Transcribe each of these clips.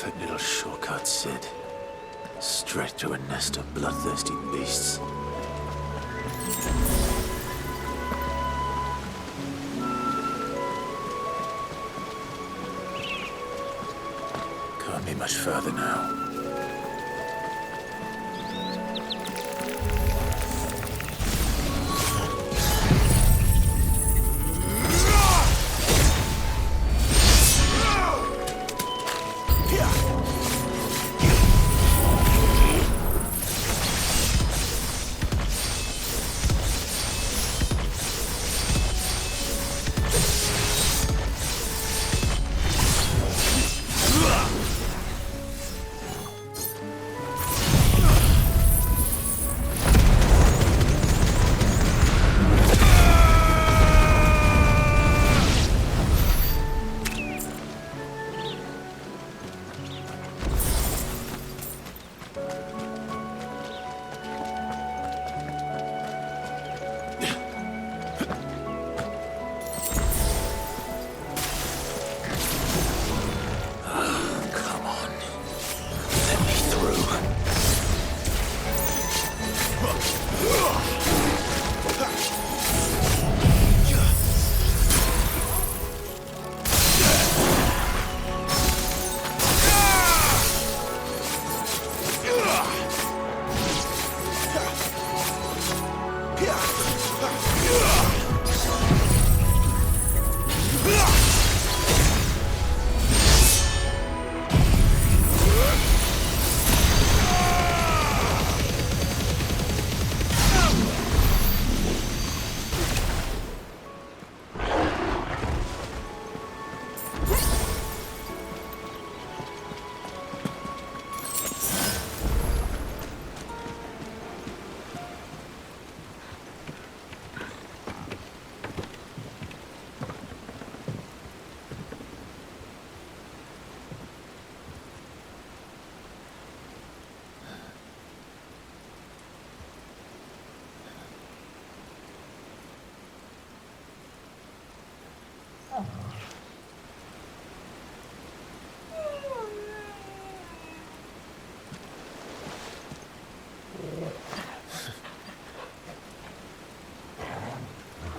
perfect little shortcut, Sid. Straight to a nest of bloodthirsty beasts. Can't be much further now.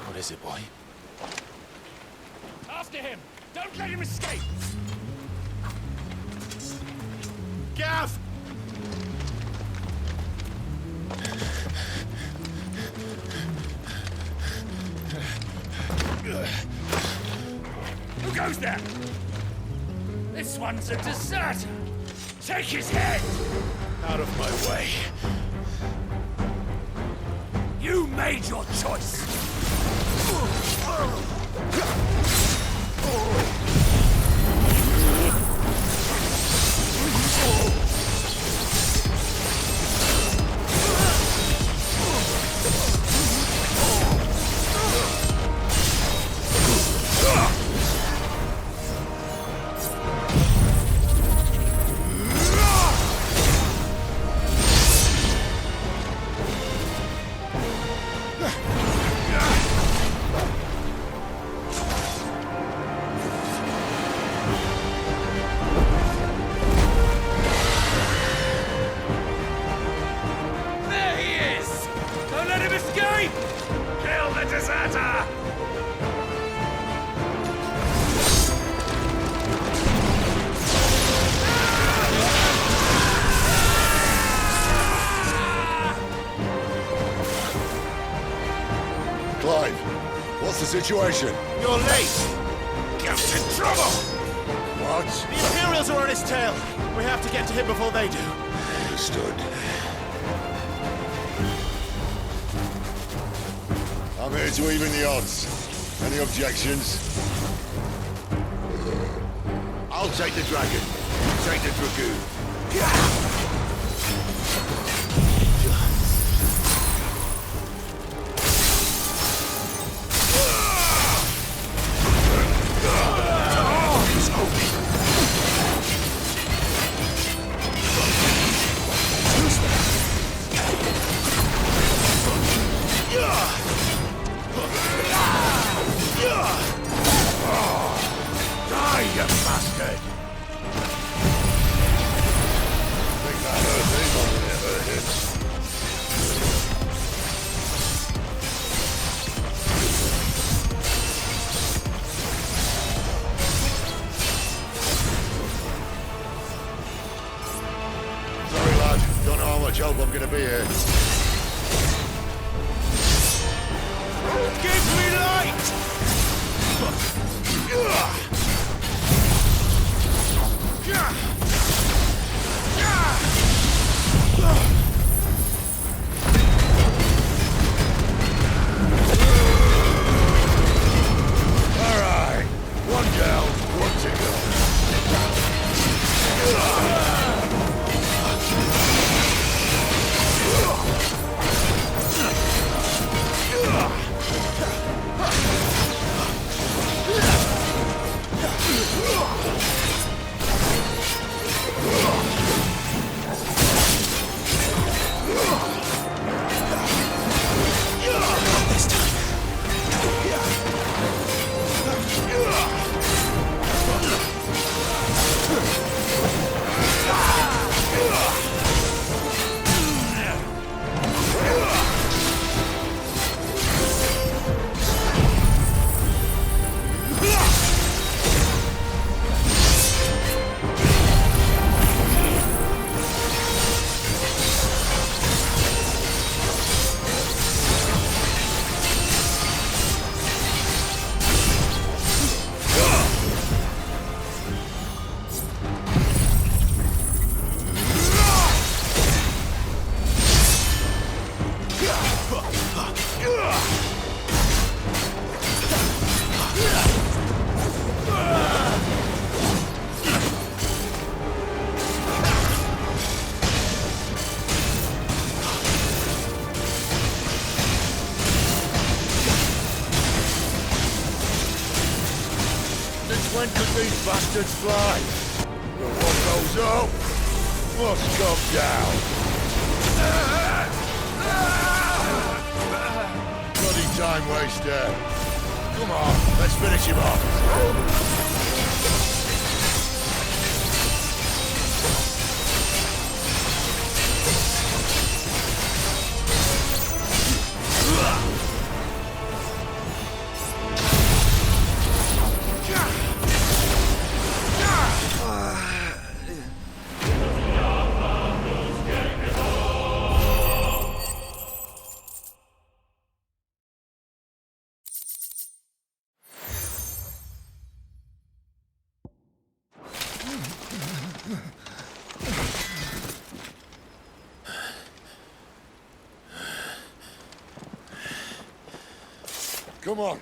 What is it, boy? After him! Don't let him escape! Gav! Who goes there? This one's a deserter! Take his head! Out of my way. You made your choice! What's the situation? You're late! Get in trouble! What? The Imperials are on his tail! We have to get to him before they do. Understood. I'm here to even the odds. Any objections? I'll take the dragon. You take the dragoon. Die, you bastard! I'm gonna be here. Give me light! Alright, one down, one to go. When could these bastards fly? But what goes up must come down. Bloody time waster. Come on, let's finish him off. Come on.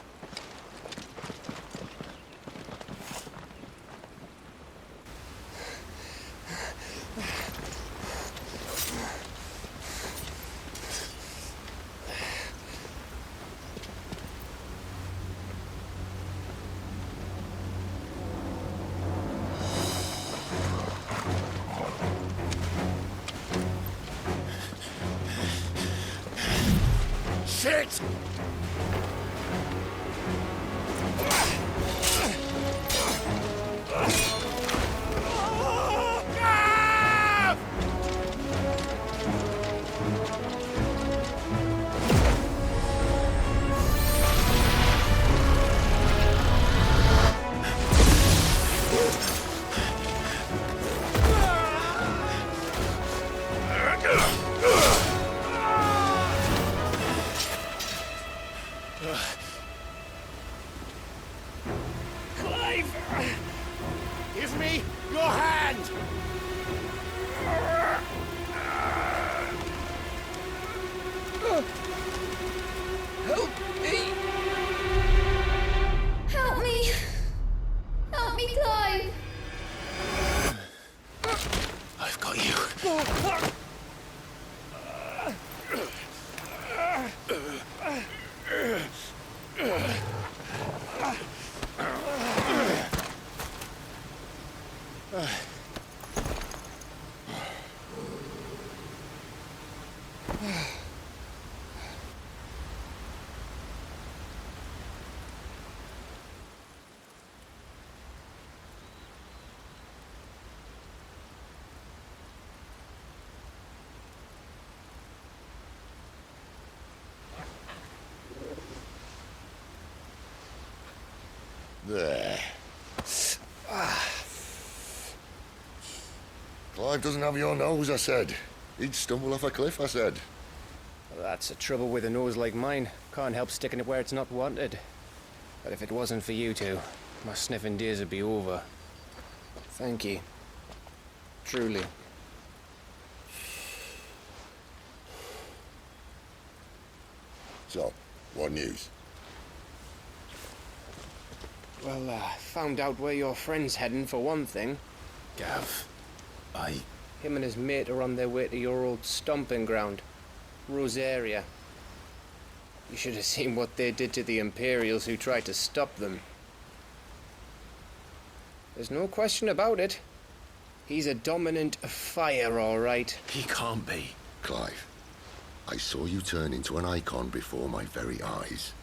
Shit! Give me your hand! Help me! Help me! Help me, Clive! I've got you. There. Clive doesn't have your nose, I said. He'd stumble off a cliff, I said. Well, that's the trouble with a nose like mine. Can't help sticking it where it's not wanted. But if it wasn't for you two, my sniffing days would be over. Thank you. Truly. So, what news? Well, found out where your friend's heading for one thing. Gav, Him and his mate are on their way to your old stomping ground, Rosaria. You should have seen what they did to the Imperials who tried to stop them. There's no question about it. He's a dominant fire, all right. he can't be. Clive, I saw you turn into an icon before my very eyes.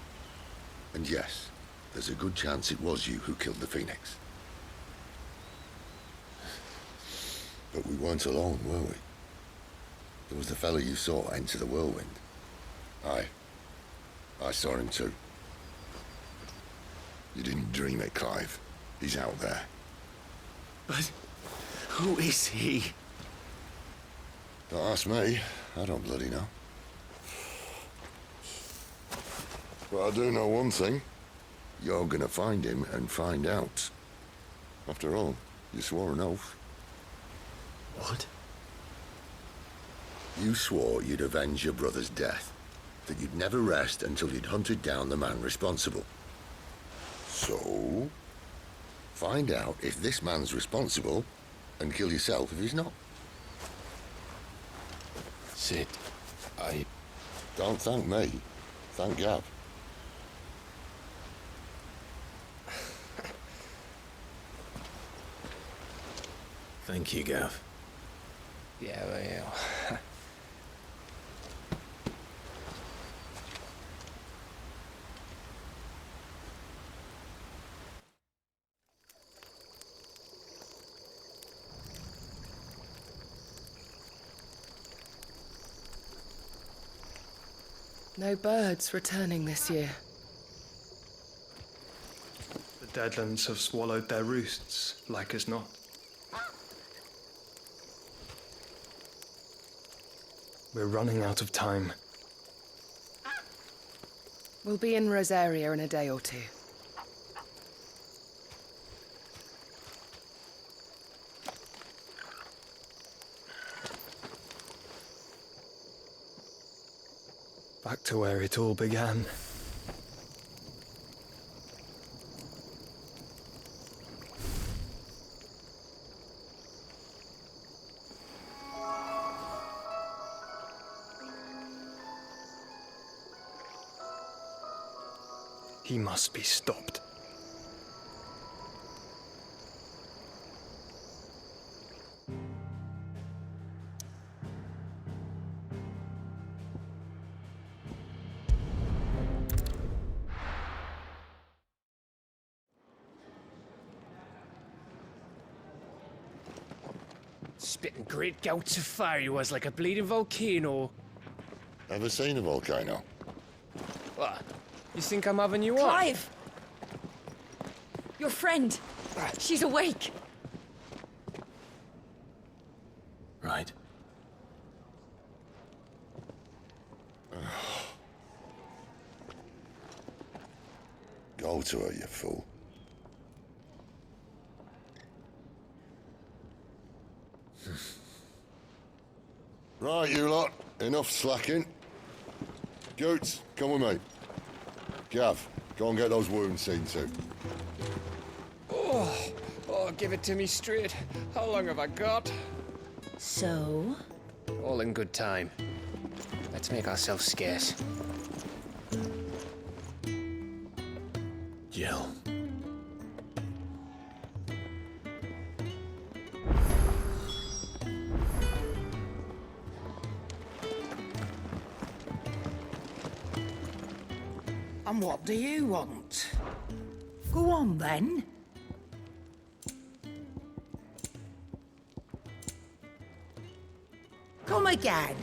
And yes, there's a good chance it was you who killed the Phoenix. But we weren't alone, were we? There was the fellow you saw enter the whirlwind. I saw him too. You didn't dream it, Clive. He's out there. But who is he? Don't ask me. I don't bloody know. But I do know one thing. You're gonna find him and find out. After all, you swore an oath. What? You swore you'd avenge your brother's death. That you'd never rest until you'd hunted down the man responsible. So, find out if this man's responsible and kill yourself if he's not. Sid, Don't thank me. Thank Gav. Thank you, Gav. Yeah, well. No birds returning this year. The Deadlands have swallowed their roosts, like as not. We're running out of time. We'll be in Rosaria in a day or two. Back to where it all began. He must be stopped. Spitting great gouts of fire he was, like a bleeding volcano. Ever seen a volcano? What? You think I'm having you on? Clive! Your friend! She's awake! Right. Go to her, you fool. Right, you lot. Enough slacking. Goots, come with me. Gav, go and get those wounds seen to. Oh, give it to me straight. How long have I got? So? All in good time. Let's make ourselves scarce. Jill. And what do you want? Go on, then. Come again.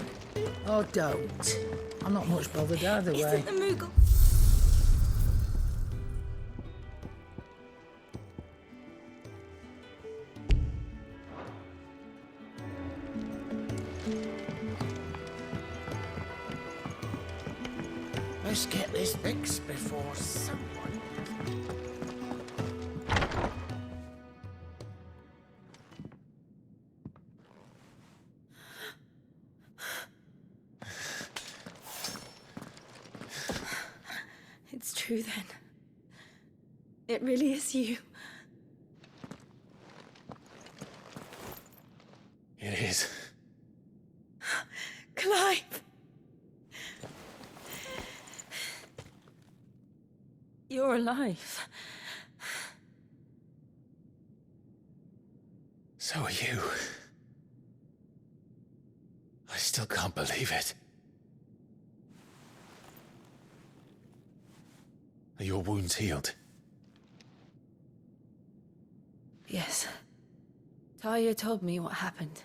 Or don't. I'm not much bothered either way. Isn't the Moogle... Let's get this fixed before someone... It's true then. It really is you. It is. Clive! You're alive. So are you. I still can't believe it. Are your wounds healed? Yes. Talia told me what happened.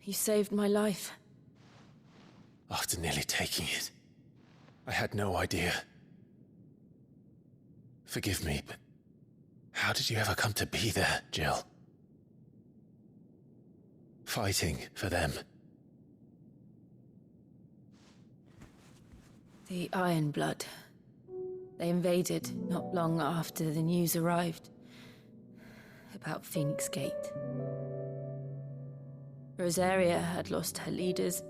You saved my life. After nearly taking it, I had no idea. Forgive me, but how did you ever come to be there, Jill? Fighting for them. The Iron Blood. They invaded not long after the news arrived about Phoenix Gate. Rosaria had lost her leaders.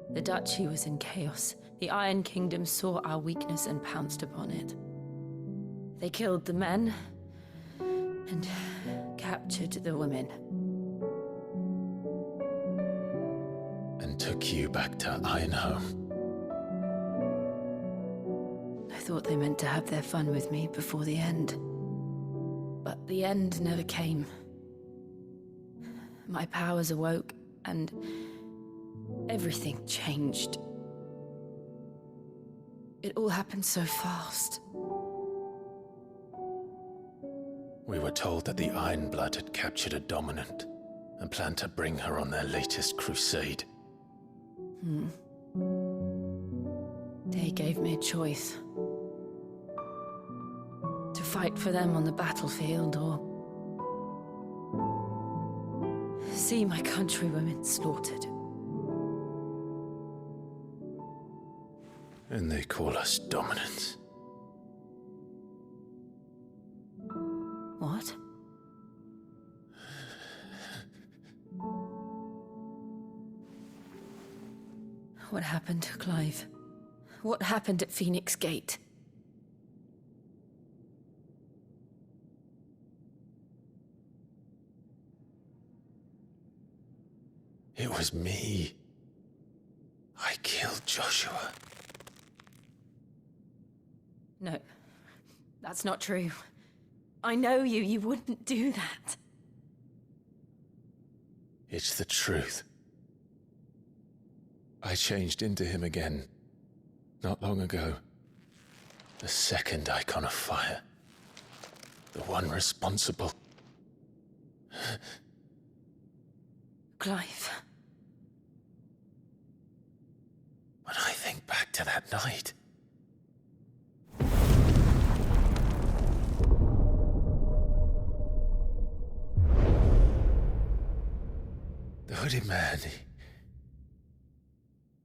The Duchy was in chaos. The Iron Kingdom saw our weakness and pounced upon it. They killed the men and captured the women. And took you back to Ironhome. I thought they meant to have their fun with me before the end. But the end never came. My powers awoke, and everything changed. It all happened so fast. We were told that the Iron Blood had captured a dominant and planned to bring her on their latest crusade. They gave me a choice. To fight for them on the battlefield, or see my countrywomen slaughtered. And they call us dominants. What? What happened, Clive? What happened at Phoenix Gate? It was me. I killed Joshua. No, that's not true. I know you. You wouldn't do that. It's the truth. I changed into him again, not long ago. The second icon of fire. The one responsible. Clive. When I think back to that night... The hooded man,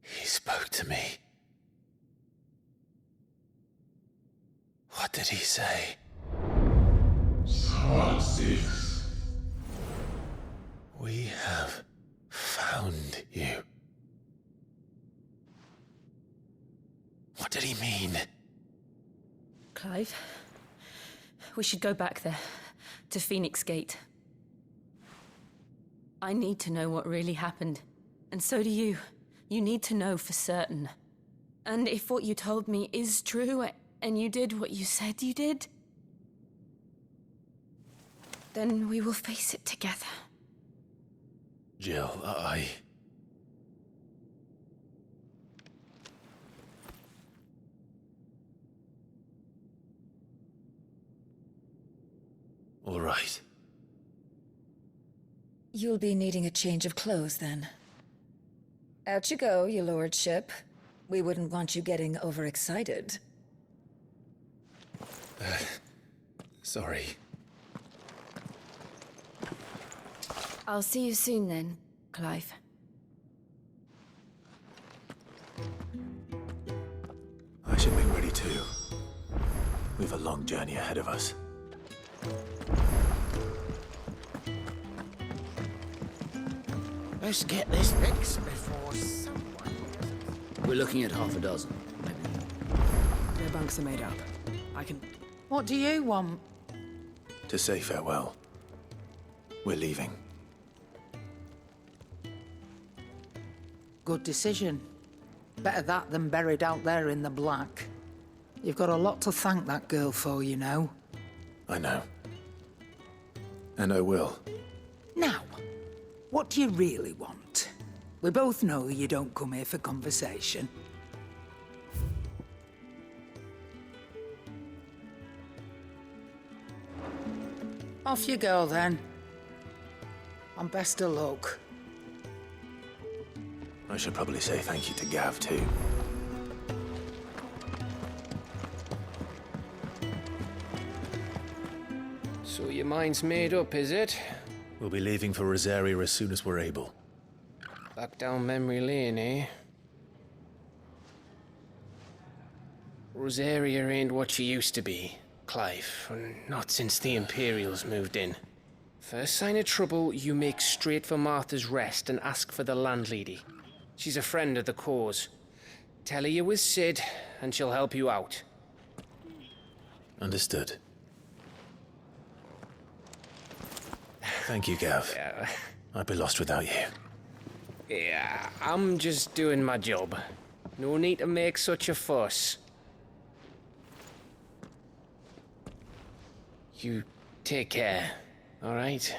he spoke to me. What did he say? Francis. We have found you. What did he mean? Clive, we should go back there, to Phoenix Gate. I need to know what really happened. And so do you. You need to know for certain. And if what you told me is true, and you did what you said you did, then we will face it together. Jill, All right. You'll be needing a change of clothes, then. Out you go, your lordship. We wouldn't want you getting overexcited. Sorry. I'll see you soon then, Clive. I should make too. We've a long journey ahead of us. Let's get this fixed before someone... We're looking at half a dozen, maybe. Their bunks are made up. I can... What do you want? To say farewell. We're leaving. Good decision. Better that than buried out there in the black. You've got a lot to thank that girl for, you know. I know. And I will. Now, what do you really want? We both know you don't come here for conversation. Off you go, then. And best of luck. I should probably say thank you to Gav, too. So your mind's made up, is it? We'll be leaving for Rosaria as soon as we're able. Back down memory lane, eh? Rosaria ain't what she used to be, Clive. Not since the Imperials moved in. First sign of trouble, you make straight for Martha's Rest and ask for the landlady. She's a friend of the cause. Tell her you was Sid, and she'll help you out. Understood. Thank you, Gav. Yeah. I'd be lost without you. Yeah, I'm just doing my job. No need to make such a fuss. You take care, all right?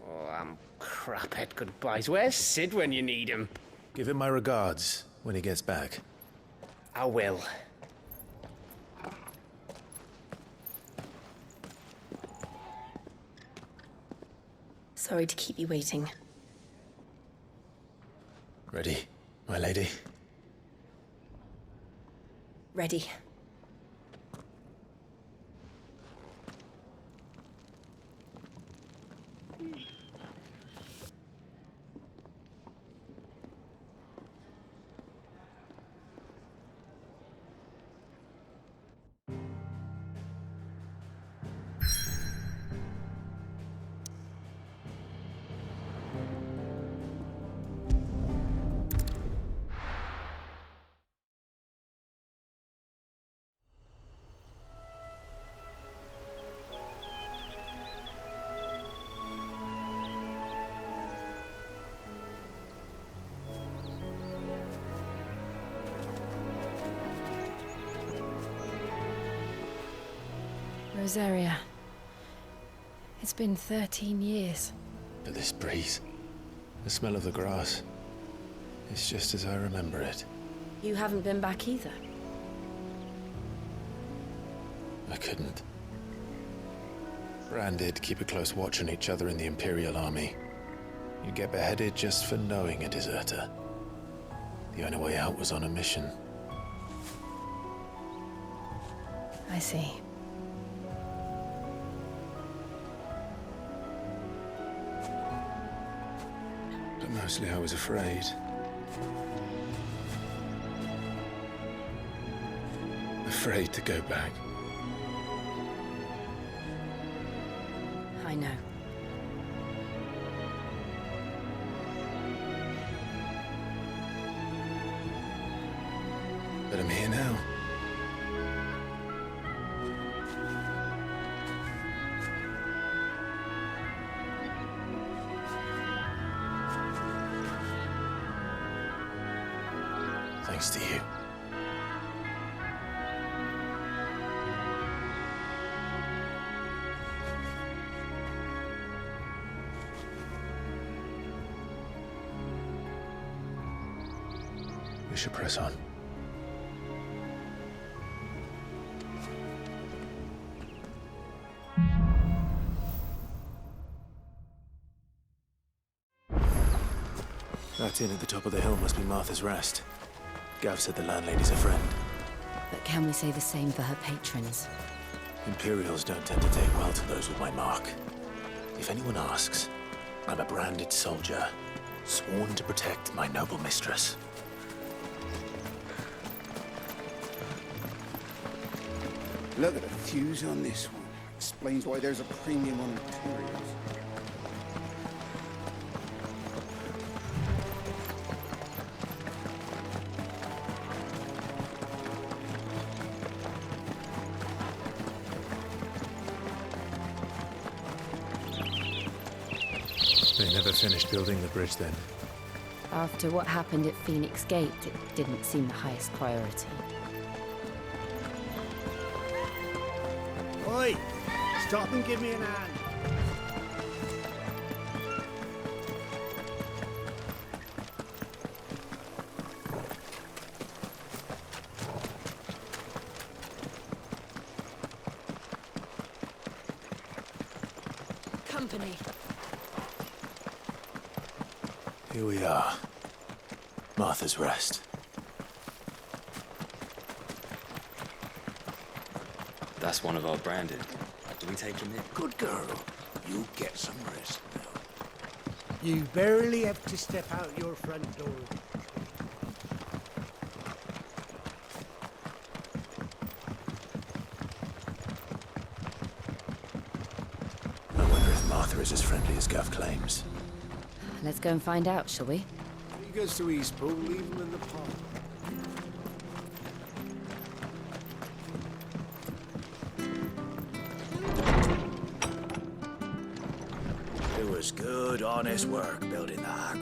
Oh, I'm crap at goodbyes. Where's Sid when you need him? Give him my regards when he gets back. I will. Sorry to keep you waiting. Ready, my lady? Ready. Rosaria. It's been 13 years. But this breeze, the smell of the grass, it's just as I remember it. You haven't been back either. I couldn't. Bran did keep a close watch on each other in the Imperial Army. You'd get beheaded just for knowing a deserter. The only way out was on a mission. I see. But mostly I was afraid. Afraid to go back. I know. But I'm here now. Thanks to you. We should press on. That inn at the top of the hill must be Martha's Rest. Gav said the landlady's a friend. But can we say the same for her patrons? Imperials don't tend to take well to those with my mark. If anyone asks, I'm a branded soldier, sworn to protect my noble mistress. Look at the fuse on this one. Explains why there's a premium on materials. They never finished building the bridge then. After what happened at Phoenix Gate, it didn't seem the highest priority. Oi! Stop and give me an hand. Company. Here we are. Martha's Rest. That's one of our branded. Do we take him in? Good girl. You get some rest now. You barely have to step out your front door. I wonder if Martha is as friendly as Gav claims. Let's go and find out, shall we? He goes to Eastpool, leave him in the park. It was good, honest work building that.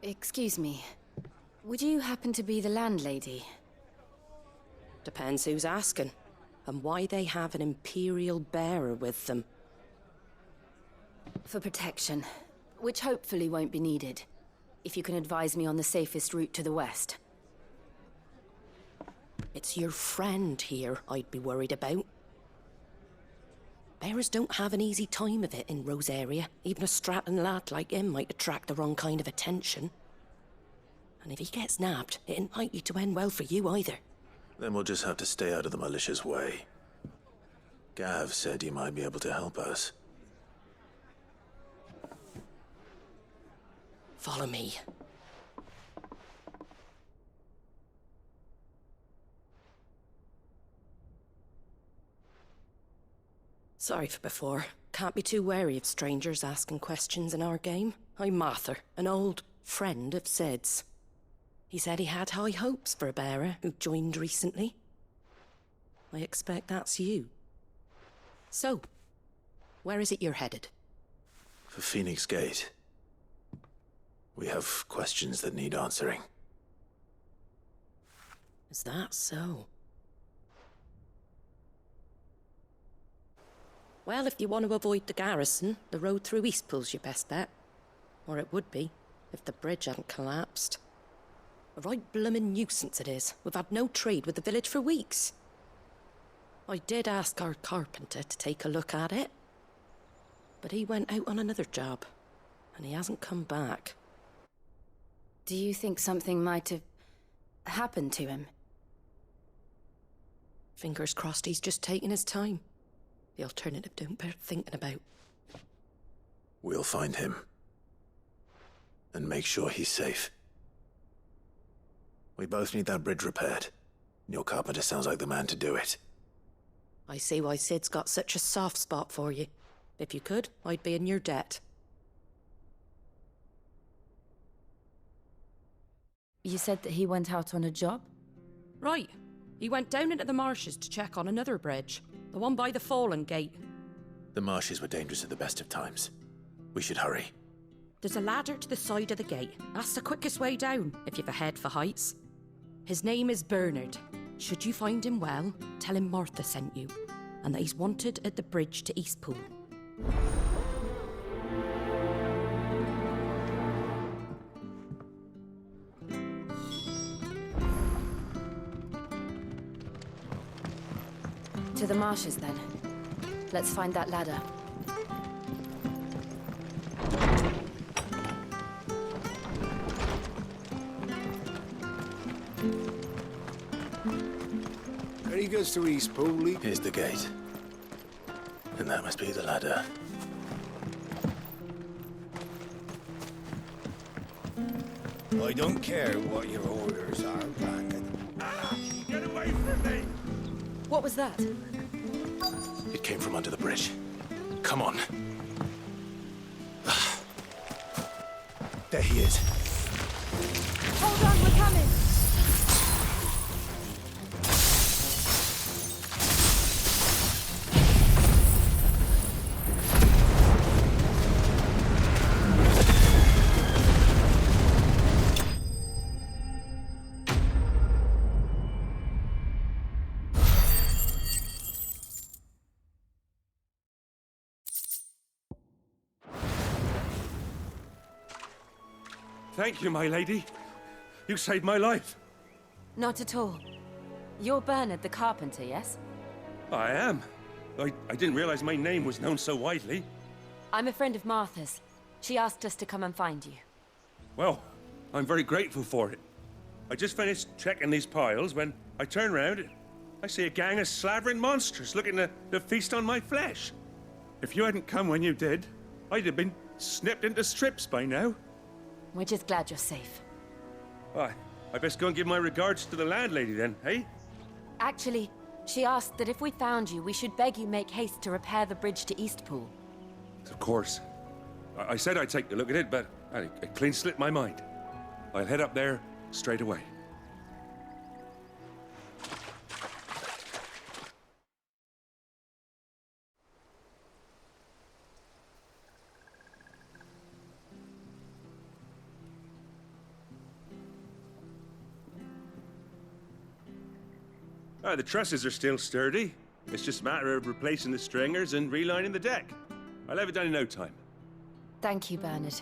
Excuse me. Would you happen to be the landlady? Depends who's asking, and why they have an Imperial bearer with them. For protection, which hopefully won't be needed. If you can advise me on the safest route to the west. It's your friend here I'd be worried about. Bearers don't have an easy time of it in Rose area. Even a Stratton lad like him might attract the wrong kind of attention. And if he gets nabbed, it ain't likely to end well for you either. Then we'll just have to stay out of the malicious way. Gav said he might be able to help us. Follow me. Sorry for before. Can't be too wary of strangers asking questions in our game. I'm Martha, an old friend of Sid's. He said he had high hopes for a bearer who joined recently. I expect that's you. So, where is it you're headed? For Phoenix Gate. We have questions that need answering. Is that so? Well, if you want to avoid the garrison, the road through Eastpool's your best bet. Or it would be, if the bridge hadn't collapsed. A right bloomin' nuisance it is. We've had no trade with the village for weeks. I did ask our carpenter to take a look at it. But he went out on another job, and he hasn't come back. Do you think something might have happened to him? Fingers crossed he's just taking his time. The alternative don't bear thinking about. We'll find him. And make sure he's safe. We both need that bridge repaired. Your carpenter sounds like the man to do it. I see why Sid's got such a soft spot for you. If you could, I'd be in your debt. You said that he went out on a job? Right. He went down into the marshes to check on another bridge. The one by the Fallen Gate. The marshes were dangerous at the best of times. We should hurry. There's a ladder to the side of the gate. That's the quickest way down, if you've a head for heights. His name is Bernard. Should you find him well, tell him Martha sent you, and that he's wanted at the bridge to Eastpool. To the marshes, then. Let's find that ladder. There he goes to Eastpool. Here's the gate. And that must be the ladder. I don't care what your orders are, Brandon. Get away from me! What was that? It came from under the bridge. Come on. There he is. Hold on, we're coming! Thank you, my lady. You saved my life. Not at all. You're Bernard the carpenter, yes? I am. I didn't realize my name was known so widely. I'm a friend of Martha's. She asked us to come and find you. Well, I'm very grateful for it. I just finished checking these piles when I turn round. I see a gang of slavering monsters looking to feast on my flesh. If you hadn't come when you did, I'd have been snipped into strips by now. We're just glad you're safe. Why, I best go and give my regards to the landlady then, eh? Actually, she asked that if we found you, we should beg you make haste to repair the bridge to Eastpool. Of course. I said I'd take a look at it, but it clean slipped my mind. I'll head up there straight away. The trusses are still sturdy. It's just a matter of replacing the stringers and relining the deck. I'll have it done in no time. Thank you, Bernard.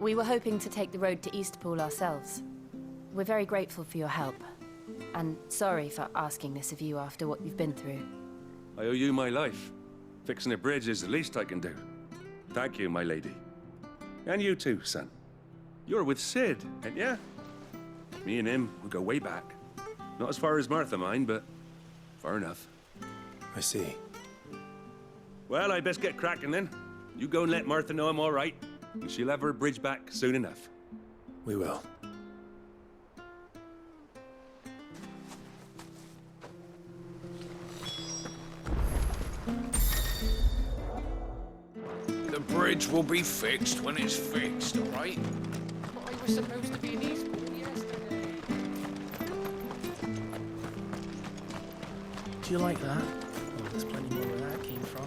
We were hoping to take the road to Eastpool ourselves. We're very grateful for your help. And sorry for asking this of you after what you've been through. I owe you my life. Fixing a bridge is the least I can do. Thank you, my lady. And you too, son. You're with Sid, ain't ya? Me and him, we go way back. Not as far as Martha, mind, but far enough. I see. Well, I best get cracking then. You go and let Martha know I'm all right, and she'll have her bridge back soon enough. We will. The bridge will be fixed when it's fixed, all right? But I was supposed to be in Eastpool yesterday. Do you like that? Oh, there's plenty more where that came from.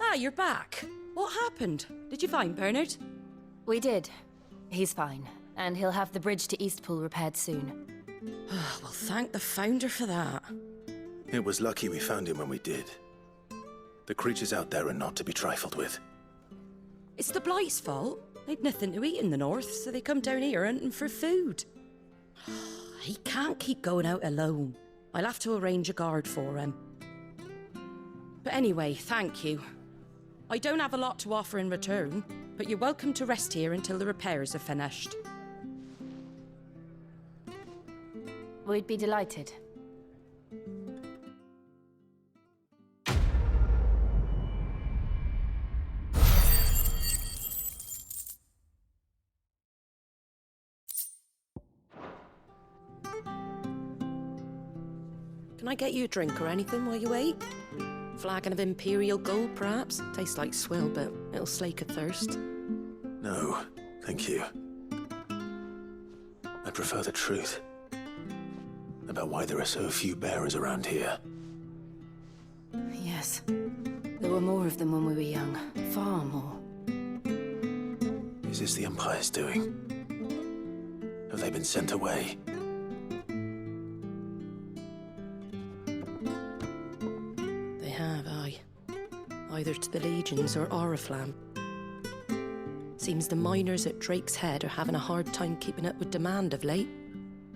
Ah, you're back. What happened? Did you find Bernard? We did. He's fine, and he'll have the bridge to Eastpool repaired soon. Well, thank the Founder for that. It was lucky we found him when we did. The creatures out there are not to be trifled with. It's the Blight's fault. They'd nothing to eat in the north, so they come down here hunting for food. He can't keep going out alone. I'll have to arrange a guard for him. But anyway, thank you. I don't have a lot to offer in return, but you're welcome to rest here until the repairs are finished. We'd be delighted. Can I get you a drink or anything while you wait? Flagon of Imperial Gold, perhaps? Tastes like swill, but it'll slake a thirst. No, thank you. I prefer the truth. About why there are so few bearers around here. Yes. There were more of them when we were young. Far more. Is this the Empire's doing? Have they been sent away? They have, aye. Either to the Legions or Oriflamme. Seems the miners at Drake's Head are having a hard time keeping up with demand of late,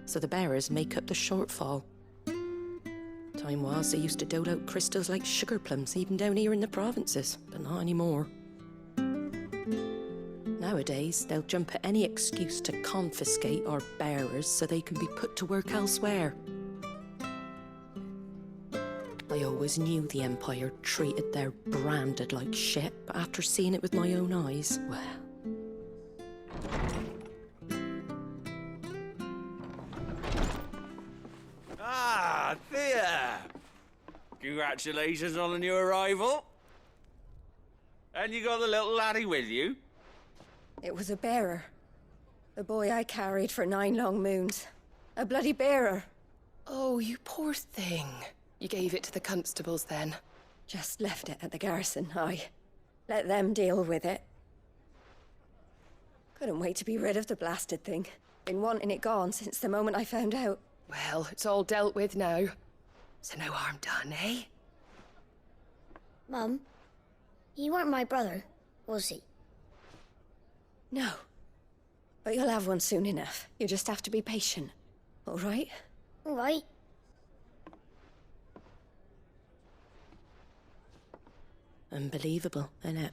so the bearers make up the shortfall. Time was they used to dole out crystals like sugar plums even down here in the provinces, but not anymore. Nowadays, they'll jump at any excuse to confiscate our bearers so they can be put to work elsewhere. I always knew the Empire treated their branded like shit, but after seeing it with my own eyes, well... Ah, Thea! Congratulations on the new arrival. And you got the little laddie with you? It was a bearer. The boy I carried for 9 long moons. A bloody bearer. Oh, you poor thing. You gave it to the constables then? Just left it at the garrison, I let them deal with it. Couldn't wait to be rid of the blasted thing. Been wanting it gone since the moment I found out. Well, it's all dealt with now. So no harm done, eh? Mum, he weren't my brother, was he? No. But you'll have one soon enough. You just have to be patient. All right? All right. Unbelievable, innit?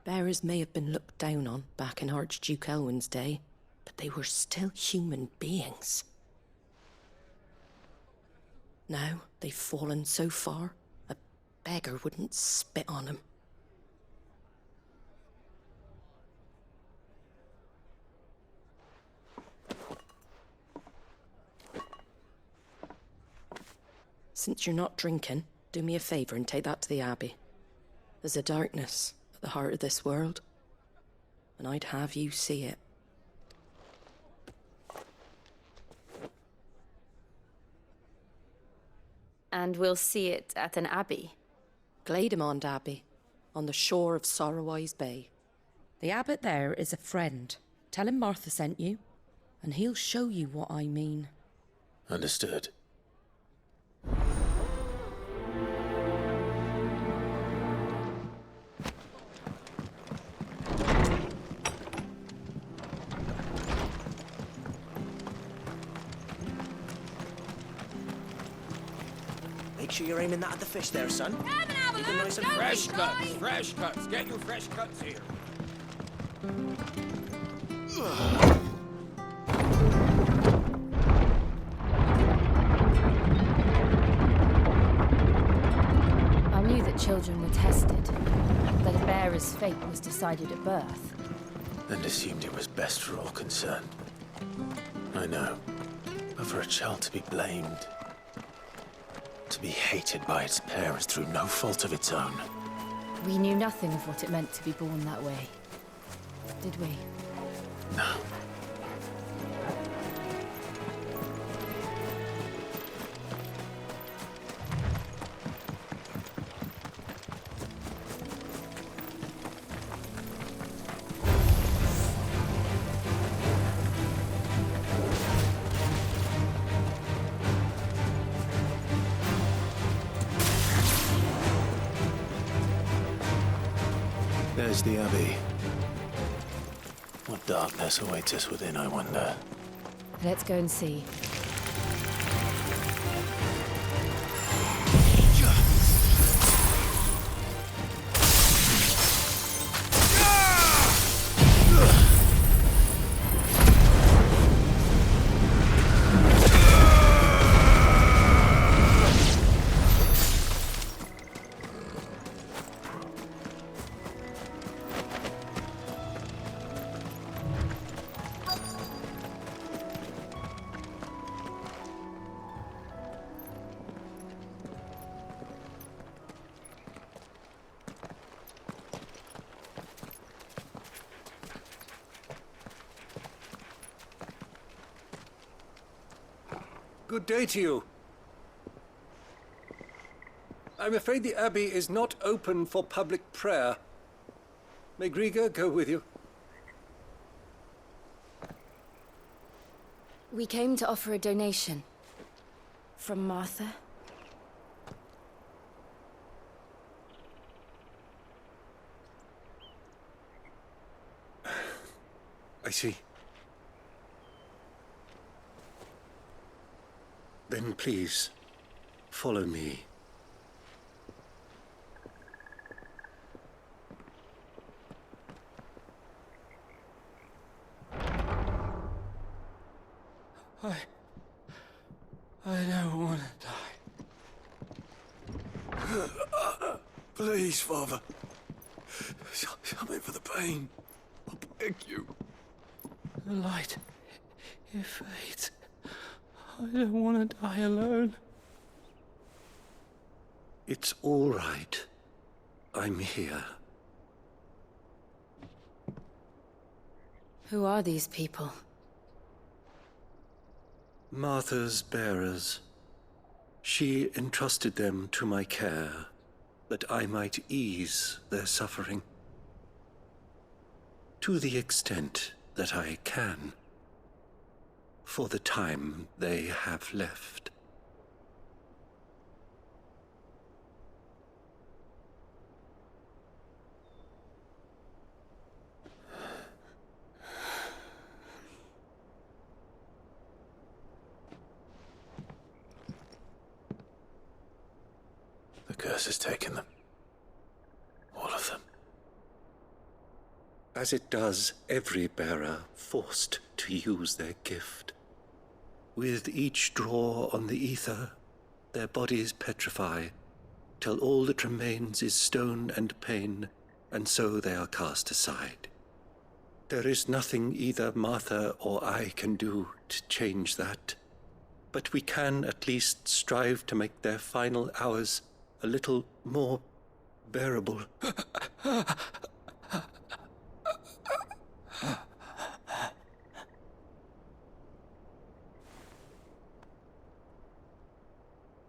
Bearers may have been looked down on back in Archduke Elwin's day, but they were still human beings. Now they've fallen so far, a beggar wouldn't spit on them. Since you're not drinking, do me a favour and take that to the Abbey. There's a darkness at the heart of this world, and I'd have you see it. And we'll see it at an abbey? Glademond Abbey, on the shore of Sorrowwise Bay. The abbot there is a friend. Tell him Martha sent you, and he'll show you what I mean. Understood. Make sure you're aiming that at the fish there, son. Keep them nice and fresh cuts. Fresh cuts. Get your fresh cuts here. I knew that children were tested, that a bearer's fate was decided at birth. And assumed it was best for all concerned. I know. But for a child to be blamed, to be hated by its parents through no fault of its own. We knew nothing of what it meant to be born that way, did we? No. There's the Abbey. What darkness awaits us within, I wonder? Let's go and see. Good day to you. I'm afraid the Abbey is not open for public prayer. May Griga go with you? We came to offer a donation. From Martha. I see. Then please, follow me. I don't want to die. Please, Father. Something for the pain. I beg you. The light, it fades. I don't want to die alone. It's all right. I'm here. Who are these people? Martha's bearers. She entrusted them to my care, that I might ease their suffering. To the extent that I can, for the time they have left. The curse has taken them. All of them. As it does every bearer forced to use their gift. With each draw on the ether, their bodies petrify, till all that remains is stone and pain, and so they are cast aside. There is nothing either Martha or I can do to change that, but we can at least strive to make their final hours a little more bearable.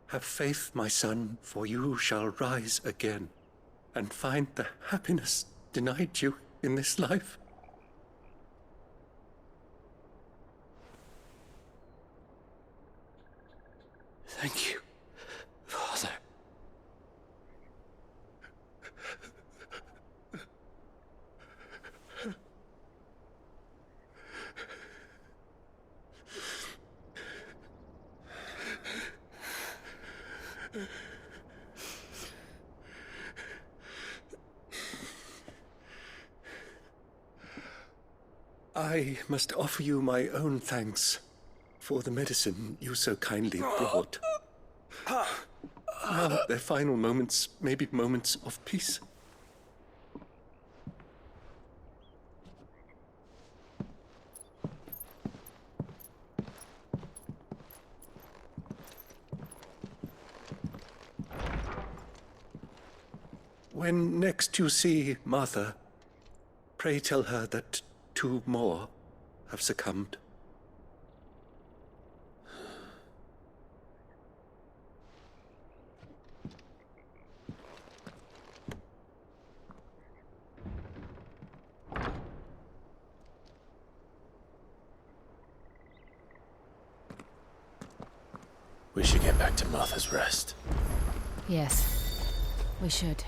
Have faith, my son, for you shall rise again and find the happiness denied you in this life. Thank you, Father. I must offer you my own thanks for the medicine you so kindly brought. Now their final moments may be moments of peace. When next you see Martha, pray tell her that 2 more have succumbed. We should get back to Martha's Rest. Yes, we should.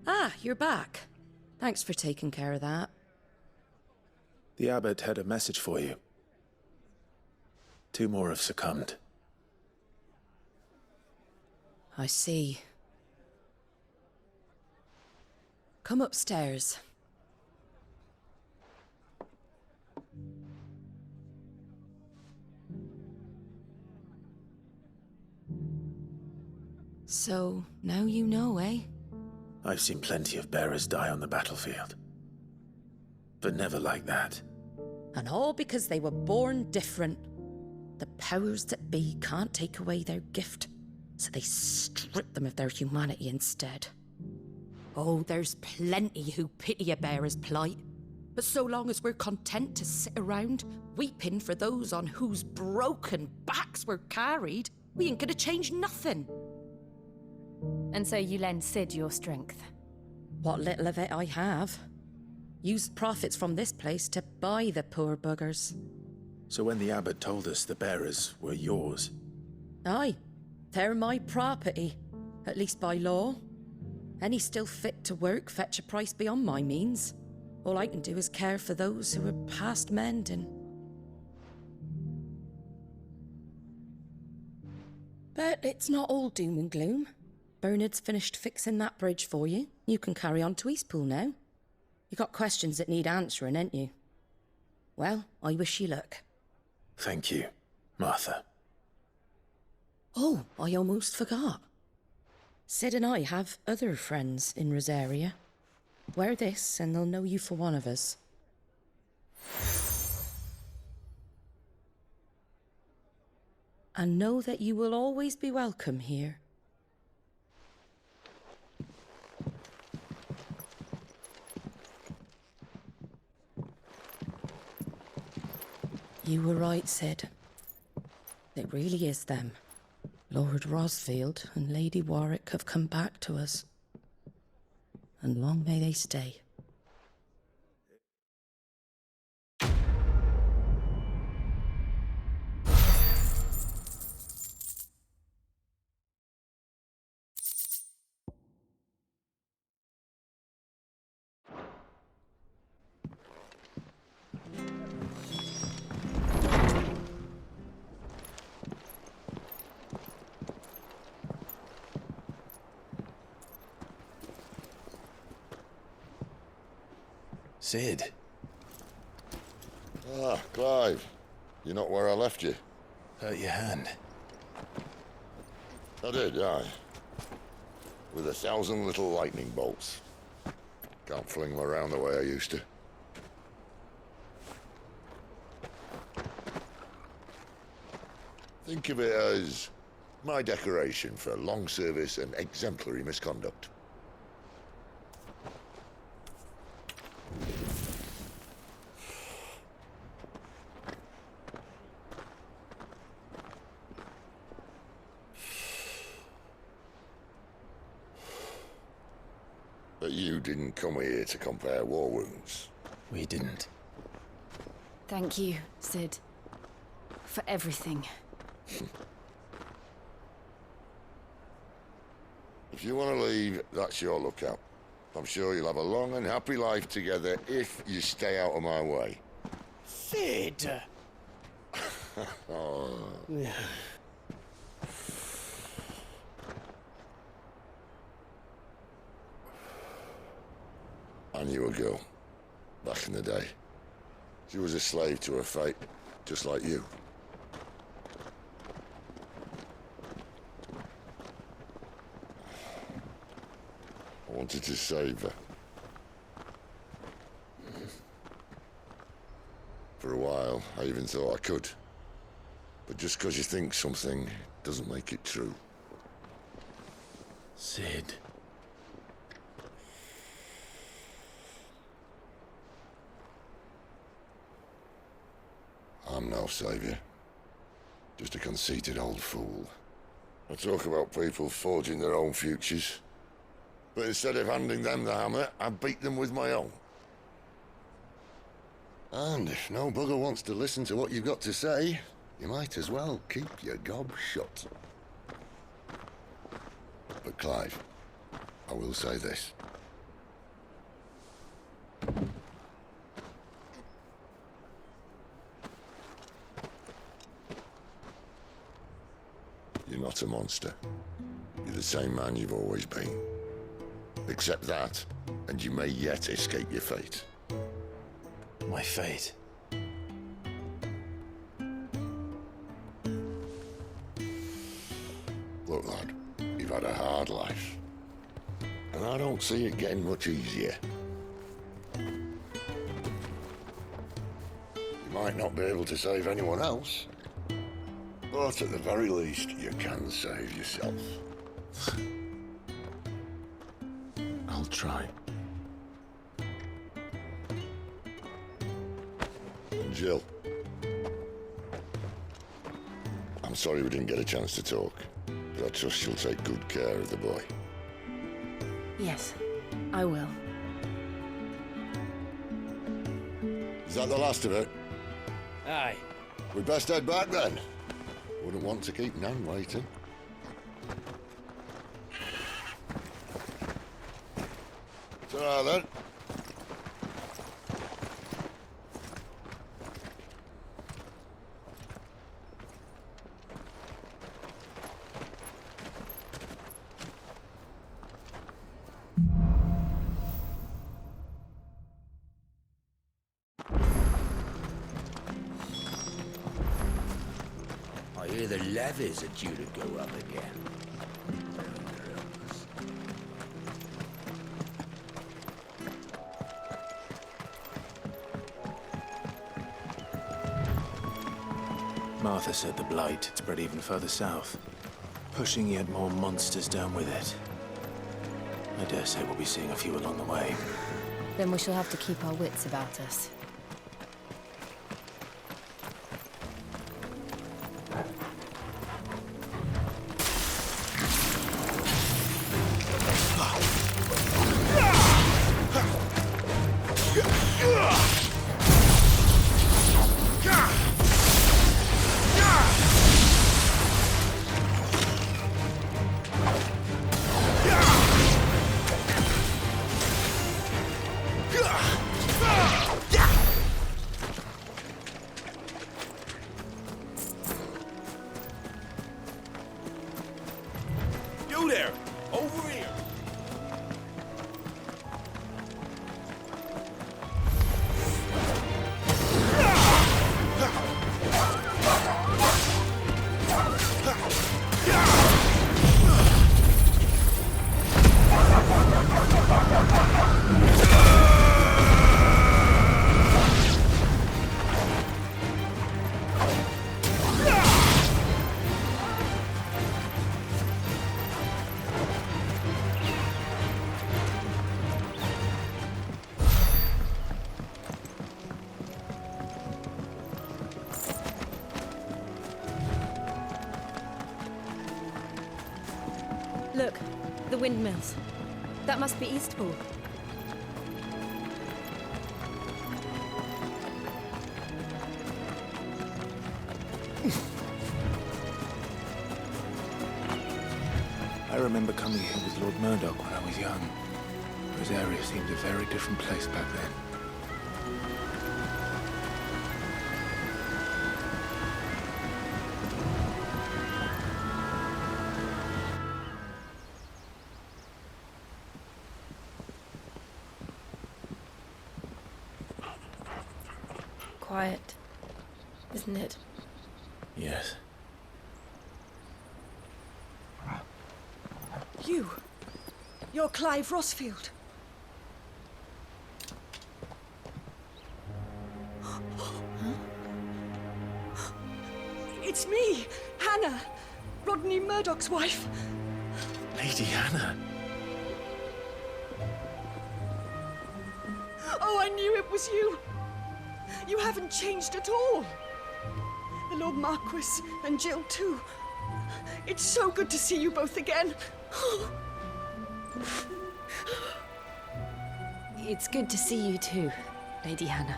Ah, you're back. Thanks for taking care of that. The abbot had a message for you. 2 more have succumbed. I see. Come upstairs. So, now you know, eh? I've seen plenty of bearers die on the battlefield. But never like that. And all because they were born different. The powers that be can't take away their gift, so they strip them of their humanity instead. Oh, there's plenty who pity a bearer's plight. But so long as we're content to sit around, weeping for those on whose broken backs we're carried, we ain't gonna change nothing. And so you lend Sid your strength? What little of it I have. Used profits from this place to buy the poor buggers. So when the abbot told us the bearers were yours... Aye, they're my property, at least by law. Any still fit to work fetch a price beyond my means. All I can do is care for those who are past mending. But it's not all doom and gloom. Bernard's finished fixing that bridge for you. You can carry on to Eastpool now. You got questions that need answering, ain't you? Well, I wish you luck. Thank you, Martha. Oh, I almost forgot. Sid and I have other friends in Rosaria. Wear this and they'll know you for one of us. And know that you will always be welcome here. You were right, Sid. It really is them. Lord Rosfield and Lady Warwick have come back to us. And long may they stay. Sid. Ah, Clive. You're not where I left you. Hurt your hand. I did, aye. With 1,000 little lightning bolts. Can't fling them around the way I used to. Think of it as my decoration for long service and exemplary misconduct. But you didn't come here to compare war wounds. We didn't. Thank you, Sid. For everything. If you want to leave, that's your lookout. I'm sure you'll have a long and happy life together if you stay out of my way. Sid! Oh. I knew a girl, back in the day. She was a slave to her fate, just like you. I wanted to save her. For a while, I even thought I could. But just because you think something doesn't make it true. Sid. I'm no savior. Just a conceited old fool. I talk about people forging their own futures. But instead of handing them the hammer, I beat them with my own. And if no bugger wants to listen to what you've got to say, you might as well keep your gob shut. But Clive, I will say this. You're not a monster. You're the same man you've always been. Accept that, and you may yet escape your fate. My fate? Look, lad, you've had a hard life. And I don't see it getting much easier. You might not be able to save anyone else, but at the very least, you can save yourself. I'll try. Jill. I'm sorry we didn't get a chance to talk, but I trust you'll take good care of the boy. Yes, I will. Is that the last of it? Aye. We'd best head back then. Wouldn't want to keep Nan waiting. Ta-ra then. hear the levies are due to go up again. Martha said the blight had spread even further south, pushing yet more monsters down with it. I dare say we'll be seeing a few along the way. Then we shall have to keep our wits about us. You there! Over here! Look, the windmills. That must be Eastpool. I remember coming here with Lord Murdoch when I was young. This area seemed a very different place back then. Quiet, isn't it? Yes. You're Clive Rossfield. It's me, Hannah, Rodney Murdoch's wife. Lady Hannah. Oh, I knew it was you. You haven't changed at all. The Lord Marquis and Jill too. It's so good to see you both again. It's good to see you too, Lady Hannah.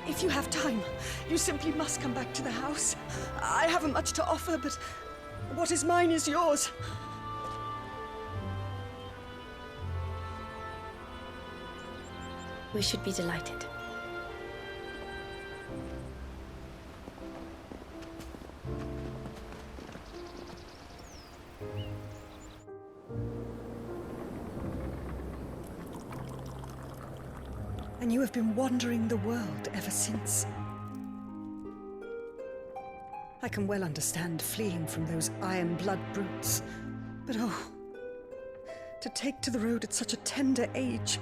If you have time, you simply must come back to the house. I haven't much to offer, but what is mine is yours. We should be delighted. And you have been wandering the world ever since. I can well understand fleeing from those iron blood brutes, but oh, to take to the road at such a tender age.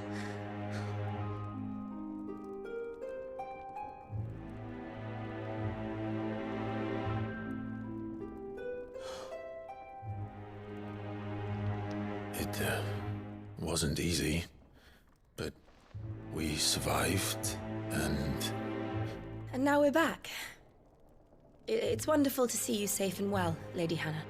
It wasn't easy, but we survived, and now we're back. It's wonderful to see you safe and well, Lady Hannah.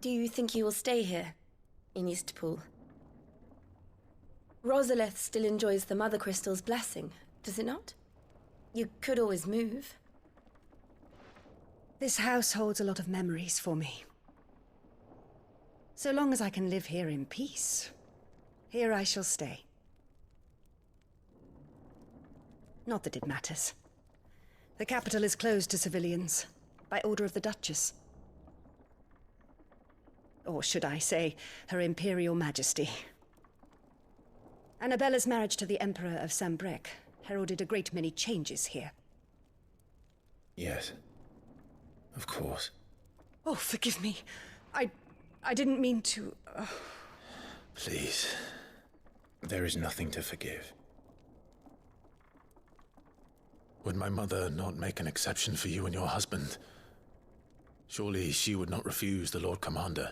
Do you think you will stay here, in Eastpool? Rosalith still enjoys the Mother Crystal's blessing, does it not? You could always move. This house holds a lot of memories for me. So long as I can live here in peace, here I shall stay. Not that it matters. The capital is closed to civilians, by order of the Duchess. Or should I say, Her Imperial Majesty. Annabella's marriage to the Emperor of Sambrec heralded a great many changes here. Yes. Of course. Oh, forgive me. I didn't mean to... Please. There is nothing to forgive. Would my mother not make an exception for you and your husband? Surely she would not refuse the Lord Commander.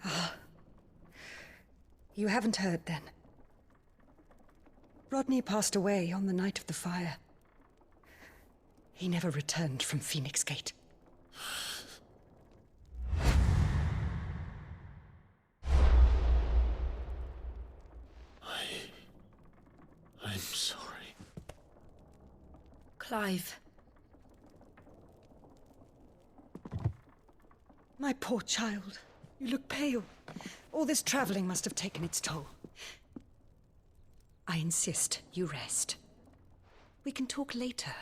Ah. You haven't heard, then. Rodney passed away on the night of the fire. He never returned from Phoenix Gate. I'm sorry. Clive. My poor child. You look pale. All this traveling must have taken its toll. I insist you rest. We can talk later.